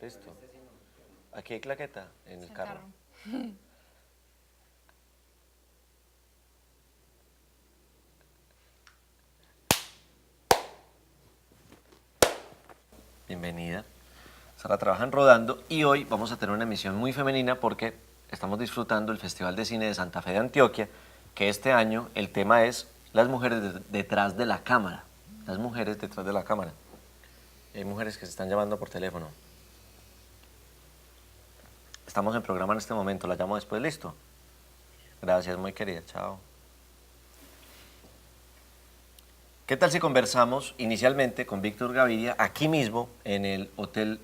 Listo. Aquí hay claqueta en el carro. Bienvenida. Sara trabaja en Rodando y hoy vamos a tener una emisión muy femenina porque estamos disfrutando el Festival de Cine de Santa Fe de Antioquia, que este año el tema es las mujeres detrás de la cámara. Las mujeres detrás de la cámara. Hay mujeres que se están llamando por teléfono. Estamos en programa en este momento, la llamo después, ¿listo? Gracias, muy querida, chao. ¿Qué tal si conversamos inicialmente con Víctor Gaviria aquí mismo en el Hotel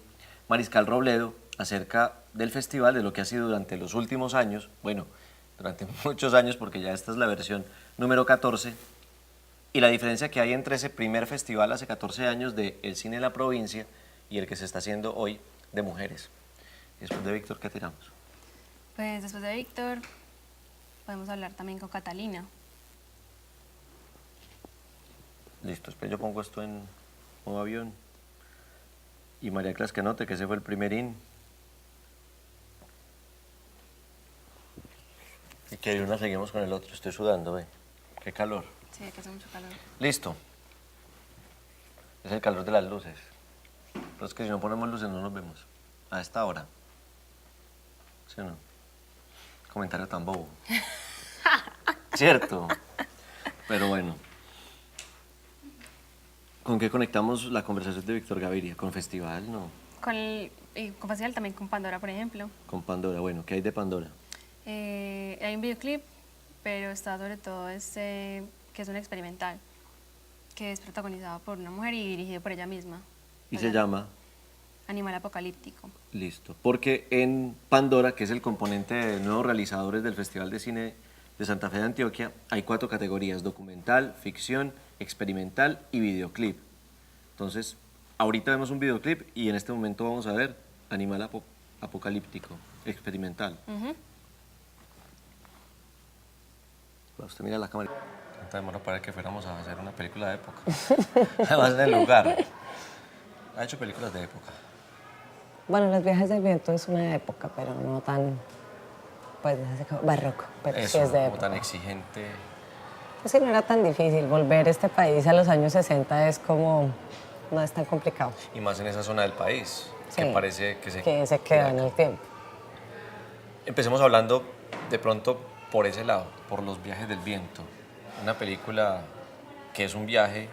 Mariscal Robledo acerca del festival, de lo que ha sido durante los últimos años, bueno, durante muchos años porque ya esta es la versión número 14, y la diferencia que hay entre ese primer festival hace 14 años de El Cine de la Provincia y el que se está haciendo hoy de mujeres. Y después de Víctor, ¿qué tiramos? Pues después de Víctor, podemos hablar también con Catalina. Listo, después yo pongo esto en modo avión. Y María Clas que note que ese fue el primer in. Y que de una seguimos con el otro. Estoy sudando, ve. Qué calor. Sí, que hace mucho calor. Listo. Es el calor de las luces. Pero es que si no ponemos luces no nos vemos. A esta hora. ¿Sí o no? Comentario tan bobo. ¿Cierto? Pero bueno. ¿Con qué conectamos la conversación de Víctor Gaviria? ¿Con festival? No. Con festival también con Pandora, por ejemplo. Con Pandora. Bueno, ¿qué hay de Pandora? Hay un videoclip, pero está sobre todo que es un experimental, que es protagonizado por una mujer y dirigido por ella misma. Y se llama Animal Apocalíptico. Listo. Porque en Pandora, que es el componente de nuevos realizadores del Festival de Cine de Santa Fe de Antioquia, hay 4 categorías: documental, ficción, experimental y videoclip. Entonces, ahorita vemos un videoclip y en este momento vamos a ver Animal Apocalíptico, experimental. Usted mira la cámara. ¿Cuánto demoró para que fuéramos a hacer una película de época? Además, en el lugar. Ha hecho películas de época. Bueno, Los viajes del viento es una época, pero no tan, pues, así como barroco, pero Eso, sí es de como época. tan exigente. Pues que no era tan difícil. Volver a este país a los años 60 es como, no es tan complicado. Y más en esa zona del país, que Sí, parece que se queda en acá. el tiempo. Empecemos hablando de pronto por ese lado, por Los viajes del viento. Una película que es un viaje.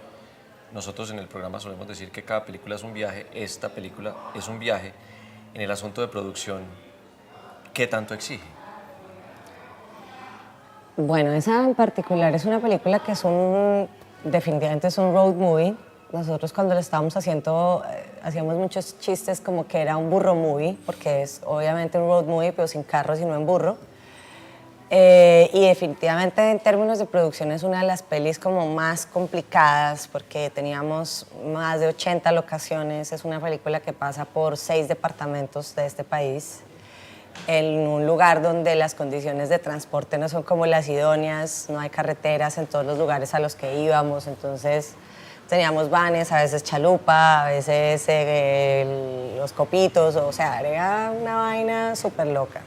Nosotros en el programa solemos decir que cada película es un viaje. Esta película es un viaje en el asunto de producción. ¿Qué tanto exige? Bueno, esa en particular es una película que definitivamente es un road movie. Nosotros cuando lo estábamos haciendo, hacíamos muchos chistes como que era un burro movie, porque es obviamente un road movie, pero sin carro, sino en burro. Y definitivamente en términos de producción es una de las pelis como más complicadas porque teníamos más de 80 locaciones. Es una película que pasa por 6 departamentos de este país, en un lugar donde las condiciones de transporte no son como las idóneas, no hay carreteras en todos los lugares a los que íbamos, entonces teníamos vanes, a veces chalupa, a veces los copitos, o sea, era una vaina súper loca.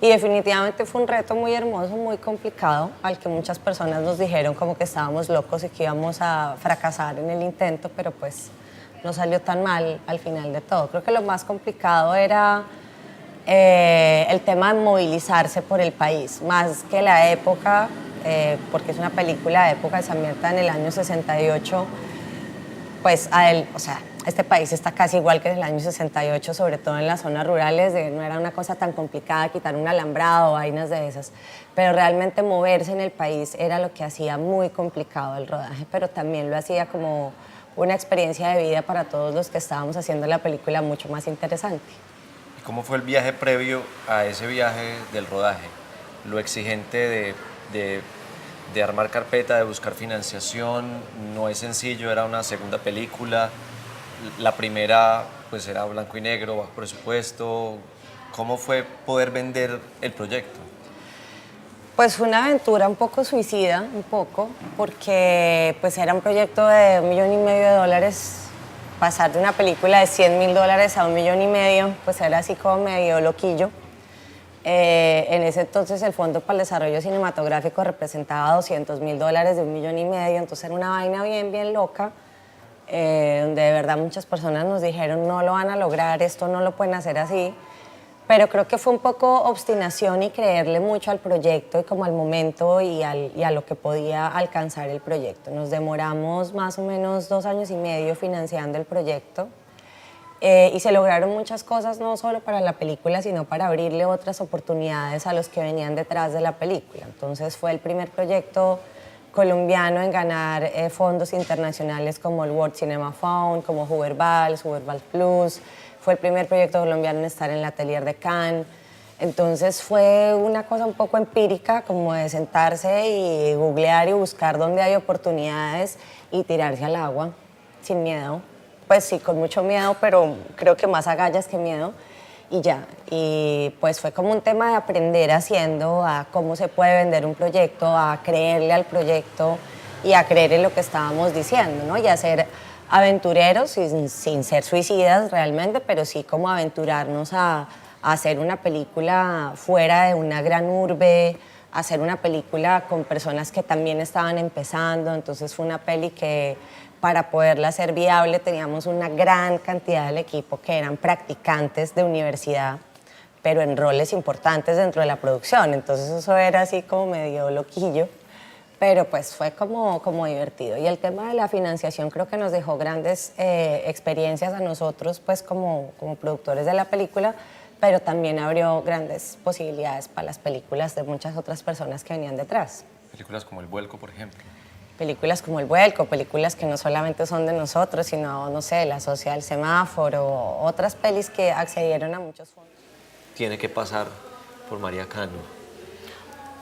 Y definitivamente fue un reto muy hermoso, muy complicado, al que muchas personas nos dijeron como que estábamos locos y que íbamos a fracasar en el intento, pero pues no salió tan mal al final de todo. Creo que lo más complicado era el tema de movilizarse por el país, más que la época, porque es una película de época que se ambienta en el año 68, pues o sea, este país está casi igual que en el año 68, sobre todo en las zonas rurales, no era una cosa tan complicada quitar un alambrado o vainas de esas, pero realmente moverse en el país era lo que hacía muy complicado el rodaje, pero también lo hacía como una experiencia de vida para todos los que estábamos haciendo la película mucho más interesante. ¿Y cómo fue el viaje previo a ese viaje del rodaje? Lo exigente de armar carpeta, de buscar financiación, no es sencillo, era una segunda película. La primera pues era blanco y negro, bajo presupuesto. ¿Cómo fue poder vender el proyecto? Pues fue una aventura un poco suicida, porque pues era un proyecto de $1,5 millones pasar de una película de $100.000 a $1.500.000, pues era así como medio loquillo. En ese entonces el Fondo para el Desarrollo Cinematográfico representaba $200.000 de $1.500.000, entonces era una vaina bien, bien loca, donde de verdad muchas personas nos dijeron no lo van a lograr, esto no lo pueden hacer así. Pero creo que fue un poco obstinación y creerle mucho al proyecto y como al momento y a lo que podía alcanzar el proyecto. Nos demoramos más o menos 2 años y medio financiando el proyecto y se lograron muchas cosas no solo para la película, sino para abrirle otras oportunidades a los que venían detrás de la película. Entonces fue el primer proyecto colombiano en ganar fondos internacionales como el World Cinema Fund, como Hoover Vals Plus. Fue el primer proyecto colombiano en estar en el Atelier de Cannes. Entonces fue una cosa un poco empírica, como de sentarse y googlear y buscar dónde hay oportunidades y tirarse al agua sin miedo. Pues sí, con mucho miedo, pero creo que más agallas que miedo. Y ya, y pues fue como un tema de aprender haciendo, a cómo se puede vender un proyecto, a creerle al proyecto y a creer en lo que estábamos diciendo, ¿no? Y hacer aventureros sin ser suicidas realmente, pero sí como aventurarnos a hacer una película fuera de una gran urbe, hacer una película con personas que también estaban empezando. Entonces fue una peli que para poderla hacer viable teníamos una gran cantidad del equipo que eran practicantes de universidad, pero en roles importantes dentro de la producción. Entonces eso era así como medio loquillo. Pero pues fue como divertido. Y el tema de la financiación creo que nos dejó grandes experiencias a nosotros pues como productores de la película, pero también abrió grandes posibilidades para las películas de muchas otras personas que venían detrás. Películas como El Vuelco, por ejemplo. Películas como El Vuelco, películas que no solamente son de nosotros, sino, no sé, La Sociedad del Semáforo, otras pelis que accedieron a muchos fondos. Tiene que pasar por María Cano.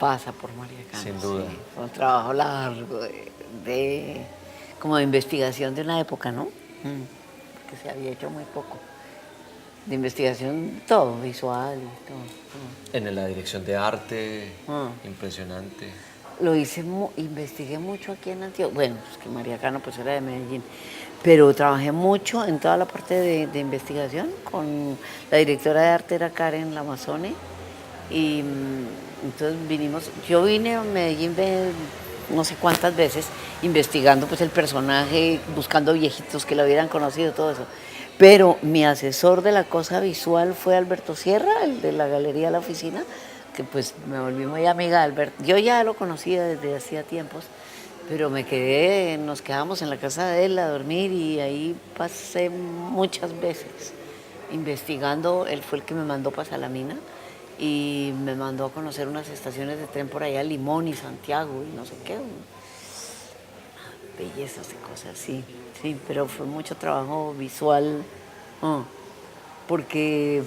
Pasa por María Cano. Sin duda. Sí. Fue un trabajo largo como de investigación de una época, ¿no? Porque se había hecho muy poco. De investigación, todo, visual y todo. En la dirección de arte, impresionante. Lo hice, investigué mucho aquí en Antioquia. Bueno, pues que María Cano pues era de Medellín. Pero trabajé mucho en toda la parte de investigación con la directora de arte, era Karen Lamazone. Y entonces yo vine a Medellín no sé cuántas veces investigando pues el personaje, buscando viejitos que lo hubieran conocido, todo eso. Pero mi asesor de la cosa visual fue Alberto Sierra, el de la Galería La Oficina, que pues me volví muy amiga de Alberto. Yo ya lo conocía desde hacía tiempos, pero nos quedamos en la casa de él a dormir y ahí pasé muchas veces investigando. Él fue el que me mandó para Salamina y me mandó a conocer unas estaciones de tren por allá, Limón y Santiago y no sé qué. Bellezas y cosas, sí, pero fue mucho trabajo visual, porque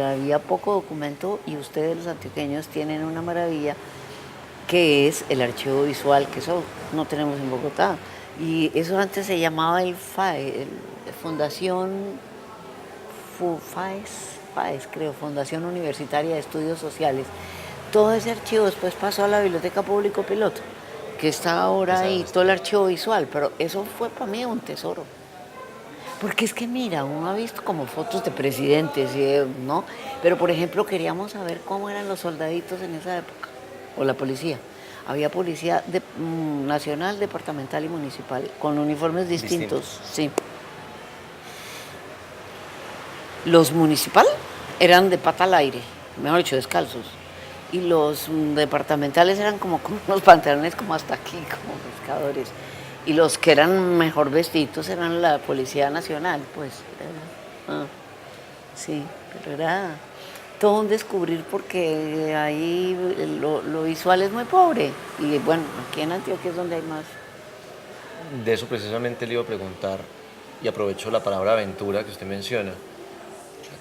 había poco documento y ustedes los antioqueños tienen una maravilla que es el archivo visual, que eso no tenemos en Bogotá. Y eso antes se llamaba el FAE, Fundación FAES, creo, Fundación Universitaria de Estudios Sociales. Todo ese archivo después pasó a la Biblioteca Público Piloto, que está ahora ahí, todo el archivo visual, pero eso fue para mí un tesoro. Porque es que mira, uno ha visto como fotos de presidentes, ¿no? Pero por ejemplo queríamos saber cómo eran los soldaditos en esa época, o la policía. Había policía nacional, departamental y municipal, con uniformes distintos. Sí. Los municipal eran de pata al aire, mejor dicho, descalzos. Y los departamentales eran como con unos pantalones como hasta aquí, como pescadores. Y los que eran mejor vestidos eran la Policía Nacional, pues. Sí, pero era todo un descubrir porque ahí lo visual es muy pobre. Y bueno, aquí en Antioquia es donde hay más. De eso precisamente le iba a preguntar, y aprovecho la palabra aventura que usted menciona.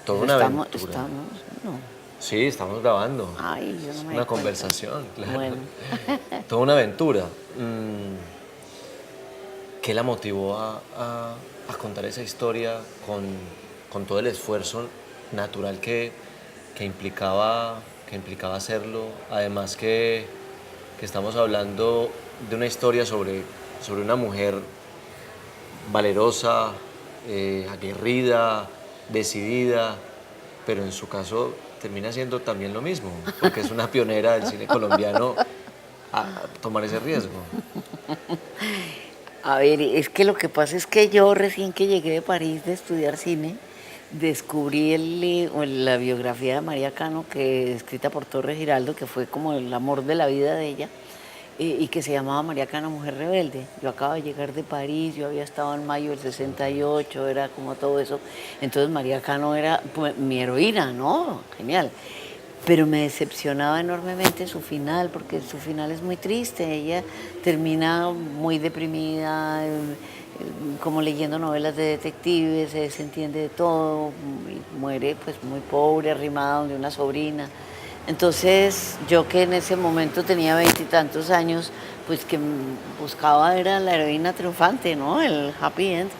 Toda una aventura. No. Sí, estamos grabando. Ay, yo no me una di conversación, cuenta. claro. Bueno. Toda una aventura. ¿Qué la motivó a contar esa historia con todo el esfuerzo natural que implicaba hacerlo? Además que estamos hablando de una historia sobre una mujer valerosa, aguerrida, decidida, pero en su caso termina siendo también lo mismo, porque es una pionera del cine colombiano a tomar ese riesgo. A ver, es que lo que pasa es que yo recién que llegué de París de estudiar cine, descubrí la biografía de María Cano, que escrita por Torres Giraldo, que fue como el amor de la vida de ella, y que se llamaba María Cano, Mujer Rebelde. Yo acabo de llegar de París, yo había estado en mayo del 68, era como todo eso. Entonces María Cano era pues, mi heroína, ¿no? Genial. Pero me decepcionaba enormemente su final, porque su final es muy triste. Ella termina muy deprimida, como leyendo novelas de detectives, se desentiende de todo, y muere pues muy pobre, arrimada donde una sobrina. Entonces yo que en ese momento tenía 20 y tantos años, pues que buscaba era la heroína triunfante, ¿no? El happy end.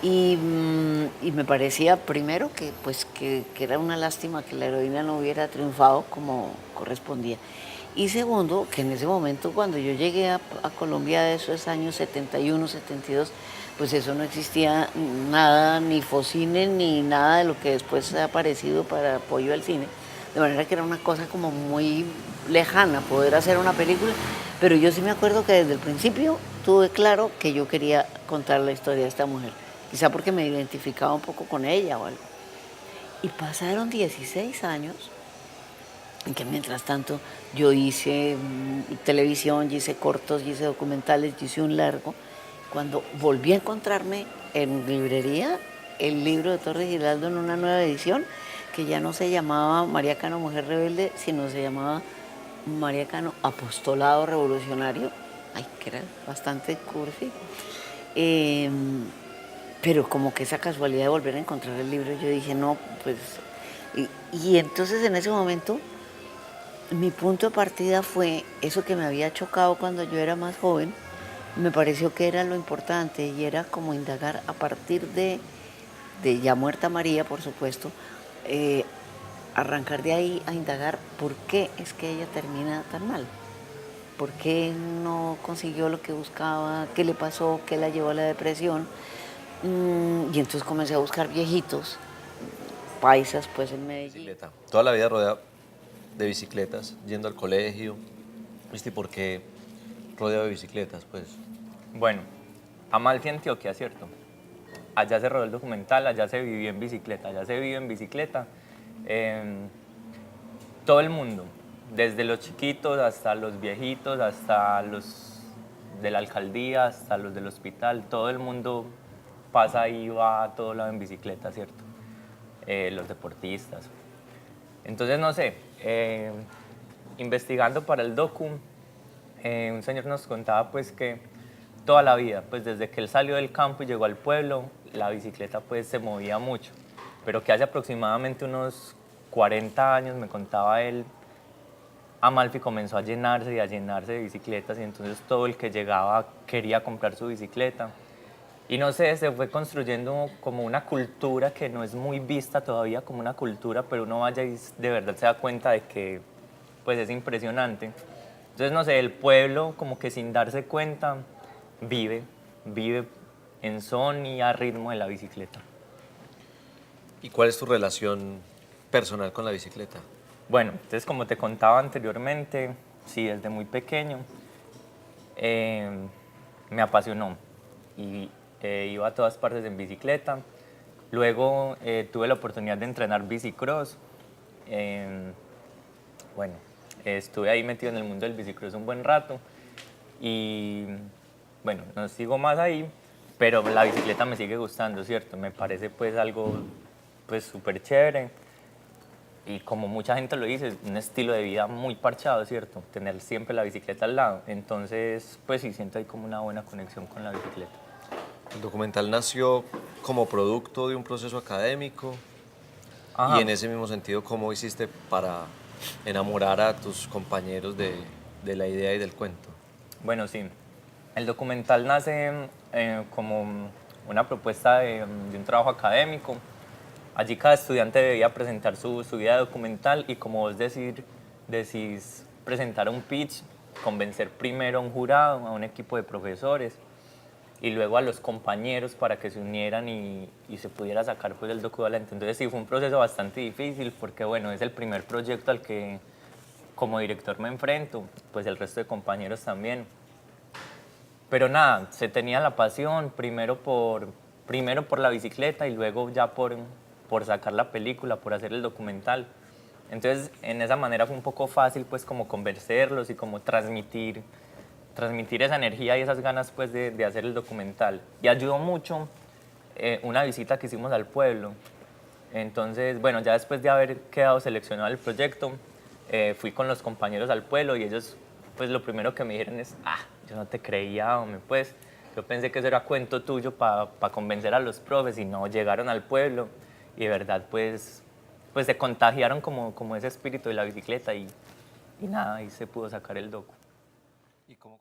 Y me parecía primero que, pues, que era una lástima que la heroína no hubiera triunfado como correspondía. Y segundo, que en ese momento cuando yo llegué a Colombia de esos años 71, 72, pues eso no existía nada, ni Focine, ni nada de lo que después ha aparecido para apoyo al cine. De manera que era una cosa como muy lejana poder hacer una película, pero yo sí me acuerdo que desde el principio tuve claro que yo quería contar la historia de esta mujer. Quizá porque me identificaba un poco con ella o algo. Y pasaron 16 años en que mientras tanto yo hice televisión, yo hice cortos, yo hice documentales, yo hice un largo. Cuando volví a encontrarme en librería el libro de Torres Giraldo en una nueva edición, que ya no se llamaba María Cano Mujer Rebelde, sino se llamaba María Cano Apostolado Revolucionario. Ay, que era bastante cursi. Pero como que esa casualidad de volver a encontrar el libro, yo dije, no, pues... Y entonces en ese momento, mi punto de partida fue eso que me había chocado cuando yo era más joven, me pareció que era lo importante y era como indagar a partir de ya muerta María, por supuesto, arrancar de ahí a indagar por qué es que ella termina tan mal. ¿Por qué no consiguió lo que buscaba? ¿Qué le pasó? ¿Qué la llevó a la depresión? Y entonces comencé a buscar viejitos, paisas, pues en Medellín. Bicicleta. Toda la vida rodeado de bicicletas, yendo al colegio. ¿Viste por qué rodeado de bicicletas? Pues Bueno, Amalfi, Antioquia, ¿cierto? Allá se rodó el documental, allá se vivió en bicicleta, allá se vive en bicicleta. Todo el mundo, desde los chiquitos hasta los viejitos, hasta los de la alcaldía, hasta los del hospital, todo el mundo pasa y va a todo lado en bicicleta, ¿cierto? Los deportistas. Entonces, no sé, investigando para el docu, un señor nos contaba pues que toda la vida, pues desde que él salió del campo y llegó al pueblo, la bicicleta pues se movía mucho, pero que hace aproximadamente unos 40 años, me contaba él, Amalfi comenzó a llenarse y a llenarse de bicicletas y entonces todo el que llegaba quería comprar su bicicleta. Y no sé, se fue construyendo como una cultura que no es muy vista todavía como una cultura, pero uno vaya y de verdad se da cuenta de que pues es impresionante. Entonces, no sé, el pueblo como que sin darse cuenta vive en son y a ritmo de la bicicleta. ¿y cuál es tu relación personal con la bicicleta? Bueno, entonces como te contaba anteriormente, sí, desde muy pequeño me apasionó y iba a todas partes en bicicleta. Luego tuve la oportunidad de entrenar bicicross. Bueno, estuve ahí metido en el mundo del bicicross un buen rato y bueno, no sigo más ahí, pero la bicicleta me sigue gustando, ¿cierto? Me parece pues algo pues súper chévere y como mucha gente lo dice, es un estilo de vida muy parchado, ¿cierto? Tener siempre la bicicleta al lado. Entonces, pues sí, siento ahí como una buena conexión con la bicicleta. El documental nació como producto de un proceso académico. Ajá. Y en ese mismo sentido, ¿cómo hiciste para enamorar a tus compañeros de la idea y del cuento? Bueno, sí. El documental nace como una propuesta de un trabajo académico. Allí cada estudiante debía presentar su idea documental y como vos decís presentar un pitch, convencer primero a un jurado, a un equipo de profesores. y luego a los compañeros para que se unieran y se pudiera sacar pues el documental. Entonces sí, fue un proceso bastante difícil porque bueno, es el primer proyecto al que como director me enfrento, pues el resto de compañeros también. Pero nada, se tenía la pasión primero por la bicicleta y luego ya por sacar la película, por hacer el documental. Entonces, en esa manera fue un poco fácil pues como convencerlos y como transmitir esa energía y esas ganas pues de hacer el documental. Y ayudó mucho una visita que hicimos al pueblo. Entonces, bueno, ya después de haber quedado seleccionado el proyecto, fui con los compañeros al pueblo y ellos pues lo primero que me dijeron es, yo no te creía, hombre, pues yo pensé que eso era cuento tuyo para convencer a los profes y no, llegaron al pueblo y de verdad pues se contagiaron como ese espíritu de la bicicleta y nada, ahí se pudo sacar el docu. ¿Y cómo?